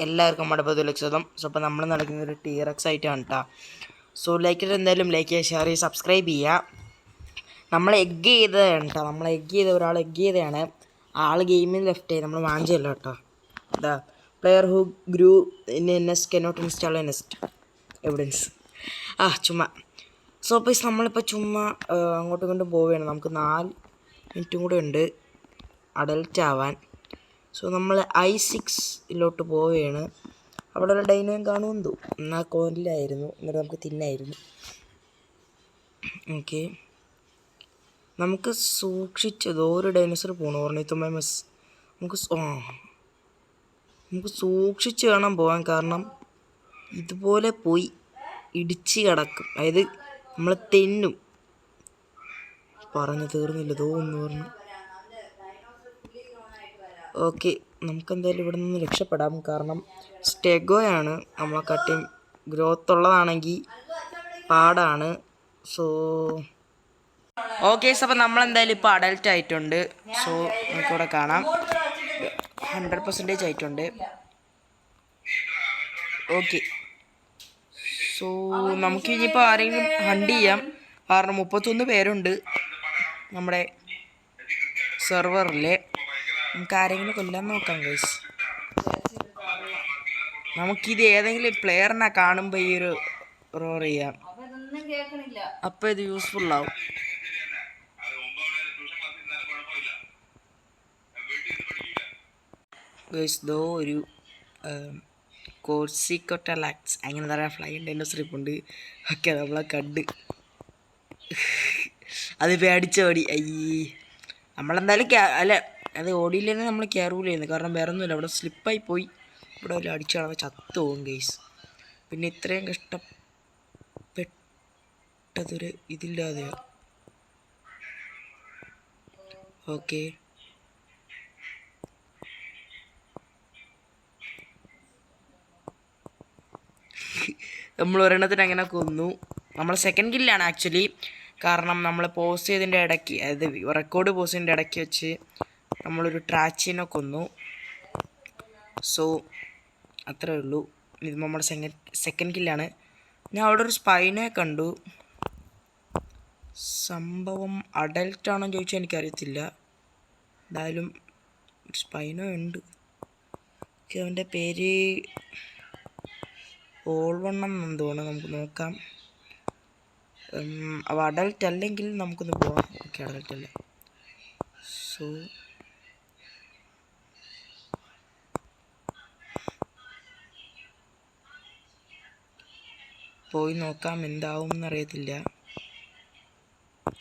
എല്ലാവർക്കും മടപ്പതിലേക്ക് സ്വാഗതം. സോ അപ്പോൾ നമ്മൾ നടക്കുന്ന ഒരു T-Rex ആയിട്ടാണ് കേട്ടോ. സോ എന്തായാലും ലൈക്ക് ചെയ്യുക, ഷെയർ ചെയ്യുക, സബ്സ്ക്രൈബ് ചെയ്യുക. നമ്മൾ എഗ് ചെയ്തതാണ് കേട്ടോ. ഒരാൾ എഗ് ചെയ്തതാണ്. ആൾ ഗെയിമിൽ ലെഫ്റ്റ് ആയി, നമ്മൾ വാങ്ങിച്ചല്ലോ കേട്ടോ. The player who Gru in nest cannot install nest evidence ചുമ്മാ. സോ അപ്പോൾ നമ്മളിപ്പോൾ ചുമ്മാ അങ്ങോട്ടും ഇങ്ങോട്ടും പോവുകയാണ്. നമുക്ക് 4 മിനിറ്റും കൂടെ ഉണ്ട് അഡൽറ്റ് ആവാൻ. സോ നമ്മൾ I6 പോവുകയാണ്. അവിടെ ഒരു ഡൈനോയും കാണുമെന്ന് തോന്നും. എന്നാൽ കോലിലായിരുന്നു, എന്നിട്ട് നമുക്ക് തിന്നായിരുന്നു. ഓക്കെ, നമുക്ക് സൂക്ഷിച്ചത് ഒരു ഡൈനോസർ പോകണം. ഓർണിത്തോമൈമസ് നമുക്ക് സൂക്ഷിച്ച് വേണം പോകാൻ. കാരണം ഇതുപോലെ പോയി ഇടിച്ച് കിടക്കും, അതായത് നമ്മൾ തെന്നും. പറഞ്ഞു തീർന്നില്ല, ഒന്ന് പറഞ്ഞു. ഓക്കെ, നമുക്കെന്തായാലും ഇവിടെ നിന്ന് രക്ഷപ്പെടാം. കാരണം സ്റ്റെഗോയാണ് നമ്മളെക്കാട്ടിയും ഗ്രോത്ത് ഉള്ളതാണെങ്കിൽ പാടാണ്. സോ ഓക്കെ, അപ്പോൾ നമ്മളെന്തായാലും ഇപ്പോൾ അഡൽറ്റ് ആയിട്ടുണ്ട്. സോ നമുക്കിവിടെ കാണാം 100% ആയിട്ടുണ്ട്. ഓക്കെ, സോ നമുക്ക് ഇനിയിപ്പോൾ ആരെങ്കിലും ഹണ്ട് ചെയ്യാം. കാരണം 31 പേരുണ്ട് നമ്മുടെ സെർവറിൽ. നമുക്ക് ആരെങ്കിലും കൊല്ലാൻ നോക്കാം ഗൈസ്. നമുക്കിത് ഏതെങ്കിലും പ്ലെയറിനെ കാണുമ്പോൾ ഈ ഒരു റോർ ചെയ്യാം, അപ്പോൾ ഇത് യൂസ്ഫുള്ളാവും. ഗൈസ് ദോ ഒരു കോഴ്സിക്കോട്ടലാക്സ് അങ്ങനെ പറയാൻ ഫ്ലൈൻ ഡൈനോസർ ഉണ്ട്. ഓക്കെ, നമ്മളെ കണ്ട് അത് പേടിച്ചോടി. അയ്യേ, നമ്മളെന്തായാലും അല്ല, അത് ഓടിയില്ലെന്ന് നമ്മൾ കയറൂലായിരുന്നു. കാരണം വേറെ ഒന്നുമില്ല, അവിടെ സ്ലിപ്പായി പോയി. ഇവിടെ ഒരു അടിച്ചാൽ ചത്തു പോകും ഗൈസ്. പിന്നെ ഇത്രയും കഷ്ടപ്പെട്ടതൊരു ഇതില്ലാതെയോ. ഓക്കെ, നമ്മൾ ഒരെണ്ണത്തിന് അങ്ങനെ കൊന്നു. നമ്മൾ സെക്കൻഡ് കില്ലാണ് ആക്ച്വലി. കാരണം നമ്മൾ പോസ്റ്റ് ചെയ്തതിൻ്റെ ഇടയ്ക്ക്, അതായത് റെക്കോർഡ് പോസ്റ്റ് ചെയ്തതിൻ്റെ ഇടയ്ക്ക് വെച്ച് നമ്മളൊരു ട്രാച്ചിനെ കൊന്നു. സോ അത്രേ ഉള്ളൂ. ഇത് നമ്മുടെ സെക്കൻഡ് കില്ലാണ്. ഞാൻ അവിടെ ഒരു സ്പൈനെ കണ്ടു. സംഭവം അഡൽട്ടാണോ ചോദിച്ചാൽ എനിക്കറിയത്തില്ല. എന്തായാലും ഒരു സ്പൈനോ ഉണ്ട്. ഓക്കെ, അവൻ്റെ പേര് ഓൾവണ്ണം എന്ന് തോന്നുന്നു. നമുക്ക് നോക്കാം. അവ അഡൽട്ട് അല്ലെങ്കിൽ നമുക്കൊന്ന് പോവാം. ഓക്കെ, അഡൽട്ട് അല്ല. സോ പോയി നോക്കാം എന്താവും എന്നറിയത്തില്ല.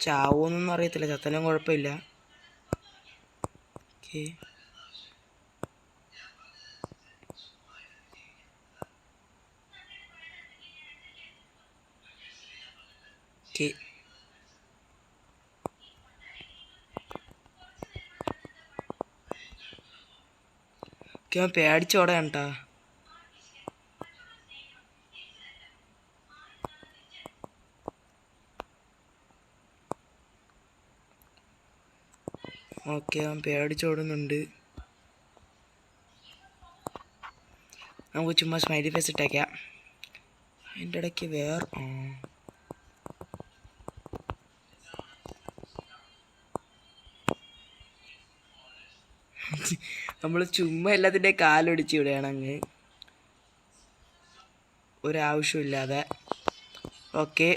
ചാവുമെന്നൊന്നും അറിയത്തില്ല, ചത്തലും കുഴപ്പമില്ല. ഓക്കെ, ഓക്കെ, ഓക്കെ, അവൻ പേടിച്ചോടെയാണ് കേട്ടോ. ഓക്കെ, അവൻ പേടിച്ചോടുന്നുണ്ട്. നമുക്ക് ചുമ്മാ സ്മൈലി ഫേസ് ഇട്ടേക്കാം. അതിൻ്റെ ഇടയ്ക്ക് നമ്മൾ ചുമ്മാ എല്ലാത്തിൻ്റെ കാലൊടിച്ച് വിടുകയാണ് അങ്ങ്, ഒരാവശ്യമില്ലാതെ. ഓക്കെ,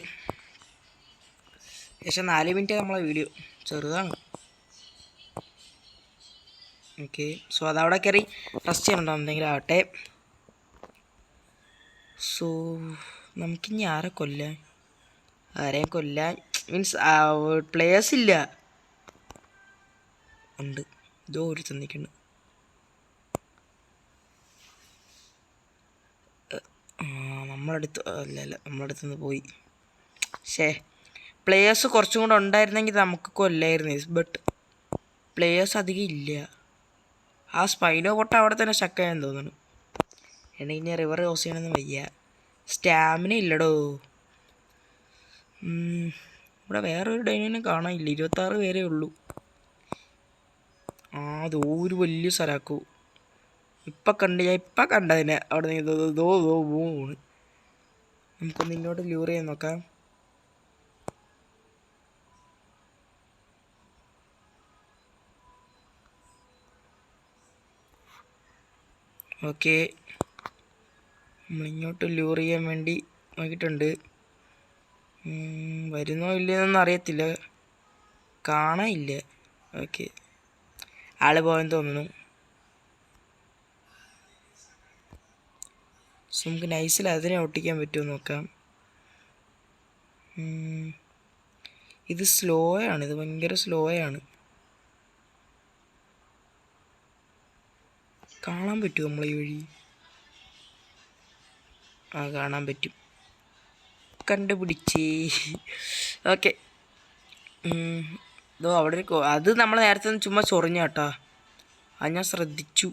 ഏകദേശം 4 മിനിറ്റ് നമ്മളെ വീഡിയോ, ചെറുതാണ്. ഓക്കെ, സോ അതവിടെ കയറി റെസ്റ്റ് ചെയ്യണുണ്ടോ, എന്തെങ്കിലും ആവട്ടെ. സോ നമുക്കിനി ആരെയും കൊല്ലാൻ മീൻസ് പ്ലേയേഴ്സ് ഇല്ല. ഉണ്ട്, ഇതോ ഒരു തന്നിട്ടുണ്ട്. നമ്മളടുത്തുനിന്ന് പോയി. പ്ലേയേഴ്സ് കുറച്ചും കൂടെ ഉണ്ടായിരുന്നെങ്കിൽ നമുക്ക് കൊല്ലായിരുന്നു. ബട്ട് പ്ലേയേഴ്സ് അധികം ഇല്ല. ആ സ്പൈനോ പൊട്ട അവിടെ തന്നെ സ്റ്റക്കായെന്ന് തോന്നുന്നു. എന്നെ ഇനി റിവർ ക്രോസ് ചെയ്യണമെന്ന് വയ്യ, സ്റ്റാമിന ഇല്ലടോ. ഇവിടെ വേറൊരു ഡൈനോനെ കാണാനില്ല. 26 പേരേ ഉള്ളൂ. അതൊരു വലിയ സ്ഥലമാക്കൂ. ഇപ്പം കണ്ടതിനെ അവിടെ നിന്ന് ദോ പോണ്. നമുക്കൊന്ന് ഇങ്ങോട്ട് ലൂർ ചെയ്യാൻ നോക്കാം. ഓക്കെ, നമ്മളിങ്ങോട്ട് ലൂർ ചെയ്യാൻ വേണ്ടി നോക്കിയിട്ടുണ്ട്. വരുന്നോ ഇല്ലയെന്നൊന്നും അറിയത്തില്ല, കാണാനില്ല. ഓക്കെ, ആള് പോയെന്ന് തോന്നുന്നു. സോ നമുക്ക് നൈസിൽ അതിനെ ഒട്ടിക്കാൻ പറ്റുമോ നോക്കാം. ഇത് സ്ലോ ആണ്, ഇത് ഭയങ്കര സ്ലോ ആണ്. കാണാൻ പറ്റുമോ നമ്മളെ ഈ വഴി? കാണാൻ പറ്റും, കണ്ടുപിടിച്ചേ. ഓക്കെ, ഇതോ അവിടെ ഒരു അത് നമ്മൾ നേരത്തെ ചുമ്മാ ചൊറിഞ്ഞ കേട്ടാ, അത് ഞാൻ ശ്രദ്ധിച്ചു.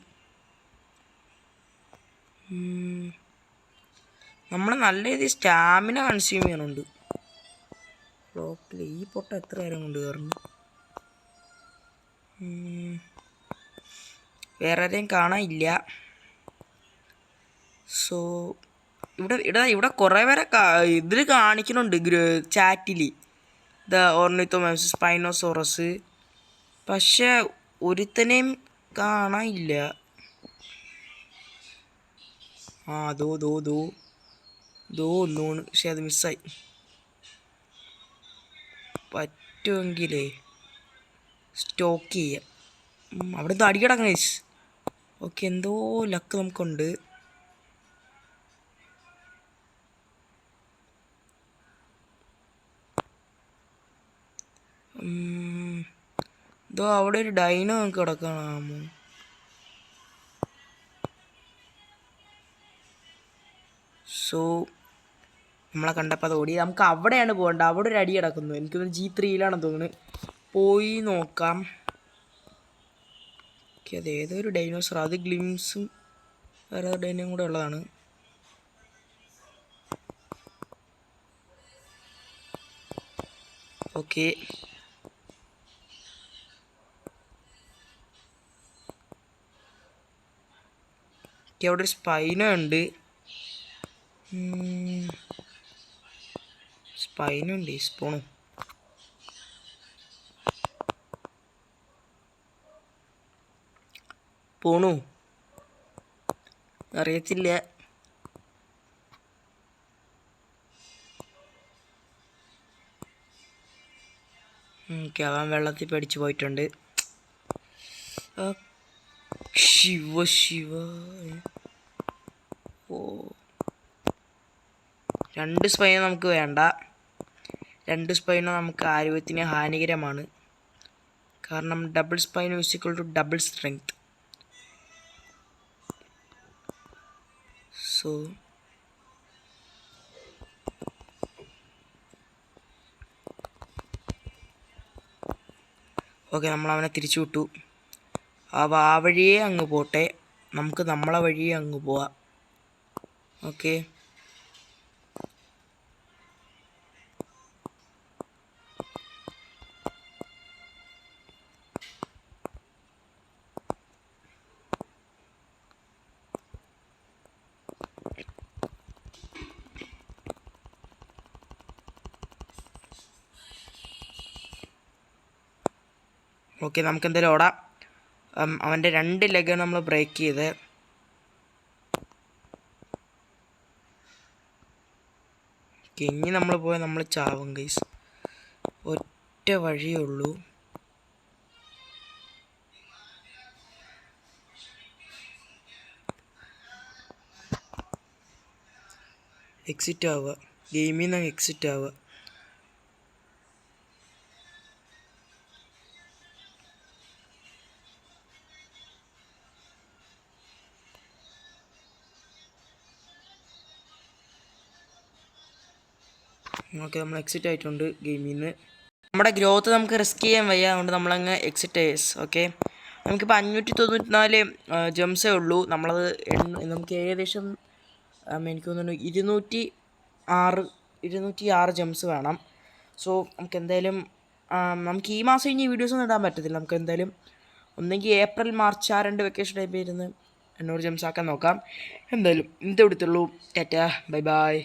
നമ്മൾ നല്ല രീതിയിൽ സ്റ്റാമിന കൺസ്യൂം ചെയ്യണുണ്ട്. ബ്ലോക്കിൽ ഈ പൊട്ട എത്ര നേരം കൊണ്ട് കയറുന്നു. വേറെ ആരെയും കാണാനില്ല. സോ ഇവിടെ കുറേ പേരെ ഇതിൽ കാണിക്കുന്നുണ്ട് ചാറ്റിൽ, ദ ഓർണിത്തോമാംസ് സ്പൈനോസോറസ്. പക്ഷെ ഒരുത്തനെയും കാണാനില്ല. ദോ ഒന്നുകൂണ്, പക്ഷെ അത് മിസ്സായി. പറ്റുമെങ്കിലേ സ്റ്റോക്ക് ചെയ്യാം. അവിടെ നിന്ന് അടി കിടക്കണം ഗൈസ്. ഓക്കെ, എന്തോ ലക്ക് നമുക്കുണ്ട്. ഇതോ അവിടെ ഒരു ഡൈനോ നമുക്ക് കിടക്കണമോ? സോ നമ്മളെ കണ്ടപ്പോൾ അത് ഓടി. നമുക്ക് അവിടെയാണ് പോകേണ്ടത്. അവിടെ ഒരു അടി കിടക്കുന്നു. എനിക്കൊന്ന് G3 തോന്നുന്നു. പോയി നോക്കാം. ഓക്കെ, അത് ഏതൊരു ഡൈനോസർ, അത് ഗ്ലിംസും വേറെ ഡൈനോയും കൂടെ ഉള്ളതാണ്. ഓക്കെ, അവിടെ ഒരു സ്പൈനോ ഉണ്ട്. സ്പൈനോ ഉണ്ട്, സ്പൂണും. പോണു അറിയത്തില്ല. അവൻ വെള്ളത്തിൽ പേടിച്ച് പോയിട്ടുണ്ട്. ശിവ ഓ, 2 സ്പൈനോ നമുക്ക് വേണ്ട. 2 സ്പൈനോ നമുക്ക് ആരോഗ്യത്തിന് ഹാനികരമാണ്. കാരണം double spino is equal to double strength. So okay, നമ്മളവനെ തിരിച്ചു വിട്ടു. ആ വഴിയേ അങ്ങ് പോട്ടെ, നമുക്ക് നമ്മളെ വഴിയേ അങ്ങ് പോവാം. ഓക്കെ, ഓക്കെ, നമുക്ക് എന്തായാലും ഓടാം. അവൻ്റെ 2 ലെഗാണ് നമ്മൾ ബ്രേക്ക് ചെയ്ത്. ഇനി നമ്മൾ പോയാൽ നമ്മൾ ചാവും ഗൈസ്. ഒറ്റ വഴിയേ ഉള്ളൂ. എക്സിറ്റ് ആവുക, ഗെയിമിൽ നിന്ന് എക്സിറ്റ് ആവുക. ഓക്കെ, നമ്മൾ എക്സിറ്റ് ആയിട്ടുണ്ട് ഗെയിമിൽ നിന്ന്. നമ്മുടെ ഗ്രോത്ത് നമുക്ക് റിസ്ക് ചെയ്യാൻ വയ്യ, അതുകൊണ്ട് നമ്മളങ്ങ് എക്സിറ്റ് ആയേഴ്സ്. ഓക്കെ, നമുക്കിപ്പോൾ 594 ജംസേ ഉള്ളൂ. നമ്മളത് നമുക്ക് ഏകദേശം എനിക്ക് തോന്നുന്നു 206 ജംസ് വേണം. സോ നമുക്ക് എന്തായാലും നമുക്ക് ഈ മാസം ഇനി വീഡിയോസൊന്നും ഇടാൻ പറ്റത്തില്ല. നമുക്ക് എന്തായാലും ഒന്നെങ്കിൽ ഏപ്രിൽ മാർച്ച് ആ 2 വെക്കേഷൻ ടൈപ്പ് ഇരുന്ന് 800 ജെംസ് ആക്കാൻ നോക്കാം. എന്തായാലും ഇന്നത്തെ എടുത്തുള്ളൂ. Tata, bye bye.